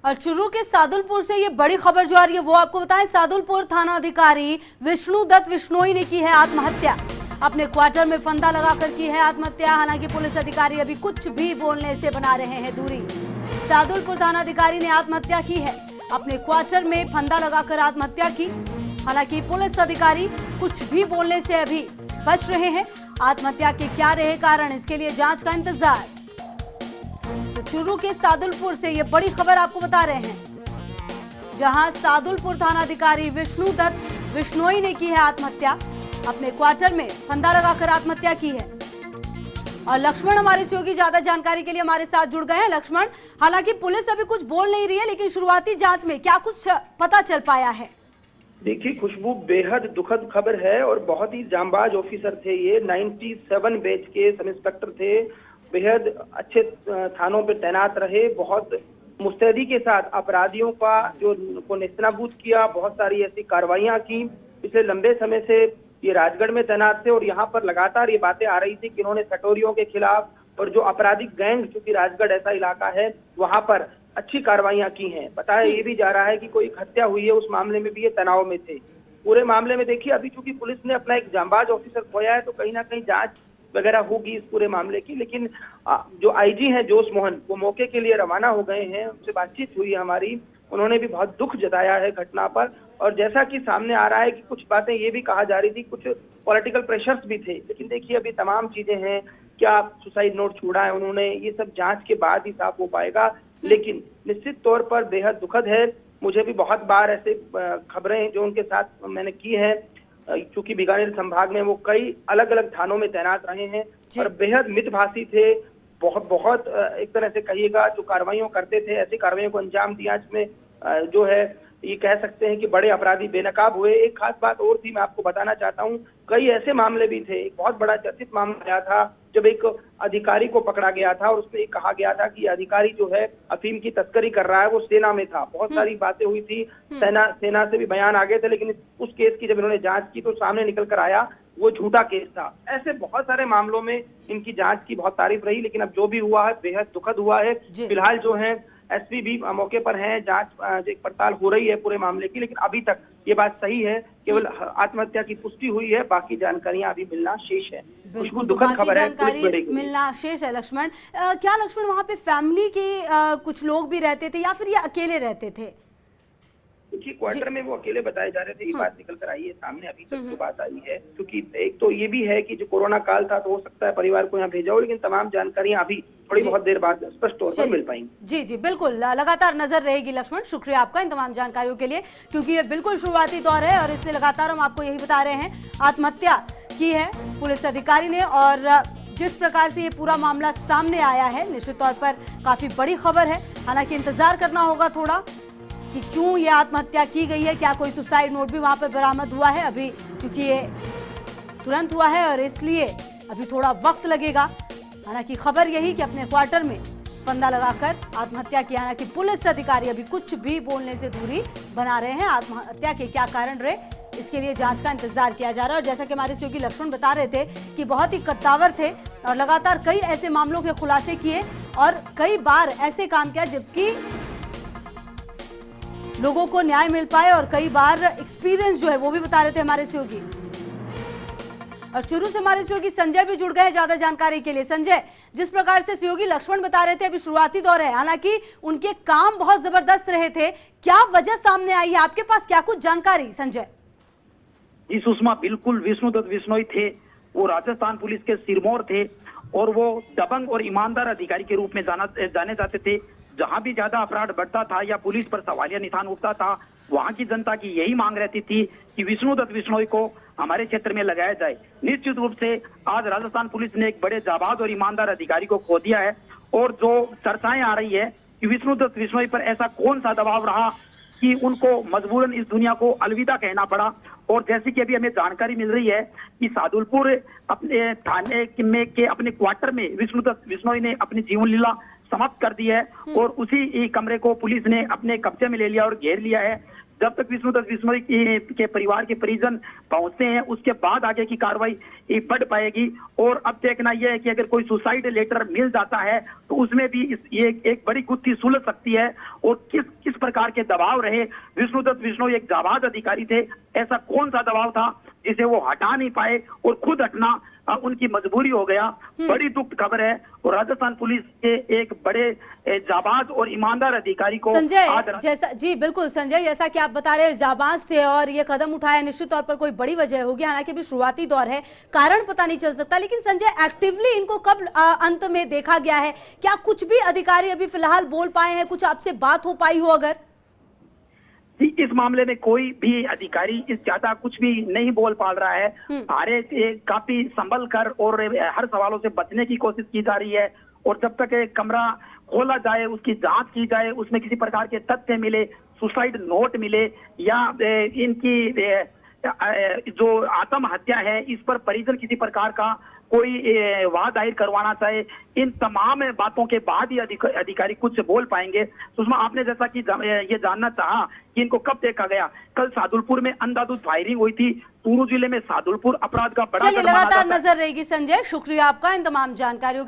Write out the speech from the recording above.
और चुरू के सादुलपुर से ये बड़ी खबर जो आ रही है वो आपको बताएं। सादुलपुर थाना अधिकारी विष्णु दत्त विश्नोई ने की है आत्महत्या। अपने क्वार्टर में फंदा लगाकर की है आत्महत्या। हालांकि पुलिस अधिकारी अभी कुछ भी बोलने से बना रहे हैं दूरी। सादुलपुर थाना अधिकारी ने आत्महत्या की है, अपने क्वार्टर में फंदा लगाकर आत्महत्या की। हालांकि पुलिस अधिकारी कुछ भी बोलने से अभी बच रहे हैं। आत्महत्या के क्या रहे कारण, इसके लिए जांच का इंतजार। तो चुरू के सादुलपुर से ये बड़ी खबर आपको बता रहे हैं, जहां सादुलपुर थाना अधिकारी विष्णु दत्त विश्नोई ने की है आत्महत्या। अपने क्वार्टर में फंदा लगाकर आत्महत्या की है। और लक्ष्मण हमारे सहयोगी ज्यादा जानकारी के लिए हमारे साथ जुड़ गए हैं। लक्ष्मण, हालांकि पुलिस अभी कुछ बोल नहीं रही है, लेकिन शुरुआती जांच में क्या कुछ पता चल पाया है? देखिए खुशबू, बेहद दुखद खबर है और बहुत ही जांबाज ऑफिसर थे ये। 97 बैच के सब इंस्पेक्टर थे, बेहद अच्छे थानों पे तैनात रहे, बहुत मुस्तैदी के साथ अपराधियों का को नेस्तनाबूद किया, बहुत सारी ऐसी कार्रवाइयां की। पिछले लंबे समय से ये राजगढ़ में तैनात थे और यहाँ पर लगातार ये बातें आ रही थी कि इन्होंने सटोरियों के खिलाफ और जो आपराधिक गैंग, चूंकि राजगढ़ ऐसा इलाका है, वहां पर अच्छी कार्रवाइयां की हैं। बताया ये भी जा रहा है कि कोई हत्या हुई है, उस मामले में भी ये तनाव में थे। पूरे मामले में देखिए, अभी चूंकि पुलिस ने अपना एक जांबाज ऑफिसर खोया है, तो कहीं ना कहीं जांच वगैरह होगी इस पूरे मामले की। लेकिन जो आईजी हैं जोश मोहन, वो मौके के लिए रवाना हो गए हैं। उनसे बातचीत हुई हमारी, उन्होंने भी बहुत दुख जताया है घटना पर। और जैसा कि सामने आ रहा है कि कुछ बातें ये भी कहा जा रही थी, कुछ पॉलिटिकल प्रेशर्स भी थे। लेकिन देखिए अभी तमाम चीजें हैं, क्या सुसाइड नोट छोड़ा है उन्होंने, ये सब जांच के बाद ही साफ हो पाएगा। लेकिन निश्चित तौर पर बेहद दुखद है। मुझे भी बहुत बार ऐसे खबरें जो उनके साथ मैंने की है, चूंकि बीकानेर संभाग में वो कई अलग अलग थानों में तैनात रहे हैं और बेहद मितभाषी थे। बहुत एक तरह से कहिएगा, जो कार्रवाइयों करते थे, ऐसी कार्रवाइयों को अंजाम दिया जिसमें जो है ये कह सकते हैं कि बड़े अपराधी बेनकाब हुए। एक खास बात और थी, मैं आपको बताना चाहता हूँ, कई ऐसे मामले भी थे। एक बहुत बड़ा चर्चित मामला आया था जब एक अधिकारी को पकड़ा गया था और उसमें कहा गया था कि अधिकारी जो है अफीम की तस्करी कर रहा है, वो सेना में था। बहुत सारी बातें हुई थी, सेना से भी बयान आ गए थे। लेकिन उस केस की जब इन्होंने जांच की तो सामने निकल कर आया वो झूठा केस था। ऐसे बहुत सारे मामलों में इनकी जांच की बहुत तारीफ रही, लेकिन अब जो भी हुआ है बेहद दुखद हुआ है। फिलहाल जो है एसपी भी मौके पर हैं, जांच एक पड़ताल हो रही है पूरे मामले की। लेकिन अभी तक ये बात सही है, केवल आत्महत्या की पुष्टि हुई है, बाकी जानकारियां अभी मिलना शेष है। बिल्कुल, दुखद खबर है, जानकारी मिलना शेष है। लक्ष्मण, क्या लक्ष्मण वहाँ पे फैमिली के कुछ लोग भी रहते थे या फिर ये अकेले रहते थे? देखिए क्वार्टर में वो अकेले बताए जा रहे थे, ये बात निकल कर आई है सामने। अभी तक जो बात आई है, क्योंकि एक तो ये भी है कि जो कोरोना काल था तो हो सकता है परिवार को यहाँ भेजा हो, लेकिन तमाम जानकारियां अभी थोड़ी बहुत देर बाद स्पष्ट तौर पर मिल पाएंगी। जी जी बिल्कुल, लगातार नजर रहेगी। लक्ष्मण, शुक्रिया आपका इन तमाम जानकारियों के लिए, क्योंकि ये बिल्कुल शुरुआती दौर है और इसलिए लगातार हम आपको यही बता रहे हैं। आत्महत्या की है पुलिस अधिकारी ने और जिस प्रकार से ये पूरा मामला सामने आया है, निश्चित तौर पर काफी बड़ी खबर है। हालांकि इंतजार करना होगा थोड़ा कि क्यों ये आत्महत्या की गई है, क्या कोई सुसाइड नोट भी वहां पर बरामद हुआ है अभी, क्योंकि ये तुरंत हुआ है और इसलिए अभी थोड़ा वक्त लगेगा। हालांकि खबर यही कि अपने क्वार्टर में फंदा लगाकर आत्महत्या की। हालांकि पुलिस अधिकारी अभी कुछ भी बोलने से दूरी बना रहे हैं। आत्महत्या के क्या कारण रहे, इसके लिए जांच का इंतजार किया जा रहा है। और जैसा कि हमारे सहयोगी लक्ष्मण बता रहे थे कि बहुत ही कद्दावर थे और लगातार कई ऐसे मामलों के खुलासे किए और कई बार ऐसे काम किया जबकि लोगों को न्याय मिल पाए, और कई बार एक्सपीरियंस जो है वो भी बता रहे थे हमारे सहयोगी। और चुरू से हमारे सहयोगी संजय भी जुड़ गए हैं ज्यादा जानकारी के लिए। संजय, जिस प्रकार से सहयोगी लक्ष्मण बता रहे थे अभी शुरुआती दौर है, हालांकि उनके काम बहुत जबरदस्त रहे थे, क्या वजह सामने आई है? आपके पास क्या कुछ जानकारी संजय? जी सुषमा, बिल्कुल विष्णु दत्त विश्नोई थे, वो राजस्थान पुलिस के सिरमौर थे और वो दबंग और ईमानदार अधिकारी के रूप में जाने जाते थे। जहां भी ज्यादा अपराध बढ़ता था या पुलिस पर सवालिया निशान उठता था, वहां की जनता की यही मांग रहती थी कि विष्णु दत्त विश्नोई को हमारे क्षेत्र में लगाया जाए। निश्चित रूप से आज राजस्थान पुलिस ने एक बड़े जाबाज और ईमानदार अधिकारी को खो दिया है। और जो चर्चाएं आ रही है कि विष्णु दत्त विश्नोई पर ऐसा कौन सा दबाव रहा कि उनको मजबूरन इस दुनिया को अलविदा कहना पड़ा। और जैसे कि अभी हमें जानकारी मिल रही है कि सादुलपुर अपने थाने में के अपने क्वार्टर में विष्णु दत्त विश्नोई ने अपनी जीवन लीला समाप्त कर दी है और उसी कमरे को पुलिस ने अपने कब्जे में ले लिया और घेर लिया है, जब तक विष्णुदत्त बिश्नोई के परिवार के परिजन पहुंचते हैं उसके बाद आगे की कार्रवाई बढ़ पाएगी। और अब देखना यह है कि अगर कोई सुसाइड लेटर मिल जाता है तो उसमें भी ये एक बड़ी गुत्थी सुलझ सकती है। और किस प्रकार के दबाव रहे, विष्णुदत्त बिश्नोई एक जाबाज अधिकारी थे, ऐसा कौन सा दबाव था जिसे वो हटा नहीं पाए और खुद हटना उनकी मजबूरी हो गया। बड़ी दुख खबर है। और राजस्थान पुलिस के एक बड़े जाबाज और ईमानदार अधिकारी को संजय जैसा, जी बिल्कुल संजय, जैसा कि आप बता रहे हैं जाबाज थे और ये कदम उठाया, निश्चित तौर पर कोई बड़ी वजह होगी, हालांकि अभी शुरुआती दौर है, कारण पता नहीं चल सकता। लेकिन संजय, एक्टिवली इनको कब अंत में देखा गया है? क्या कुछ भी अधिकारी अभी फिलहाल बोल पाए हैं? कुछ आपसे बात हो पाई हो अगर? इस मामले में कोई भी अधिकारी इस ज्यादा कुछ भी नहीं बोल पा रहा है। सारे काफी संभल कर और हर सवालों से बचने की कोशिश की जा रही है। और जब तक कमरा खोला जाए, उसकी जांच की जाए, उसमें किसी प्रकार के तथ्य मिले, सुसाइड नोट मिले या इनकी जो आत्महत्या है इस पर परिजन किसी प्रकार का कोई वाद दायर करवाना चाहे, इन तमाम बातों के बाद ही अधिकारी कुछ बोल पाएंगे। सुषमा, आपने जैसा कि ये जानना चाहा कि इनको कब देखा गया, कल सादुलपुर में अंधाधुंध फायरिंग हुई थी। चूरू जिले में सादुलपुर अपराध का बड़ा लगातार नजर रहेगी संजय, शुक्रिया आपका इन तमाम जानकारियों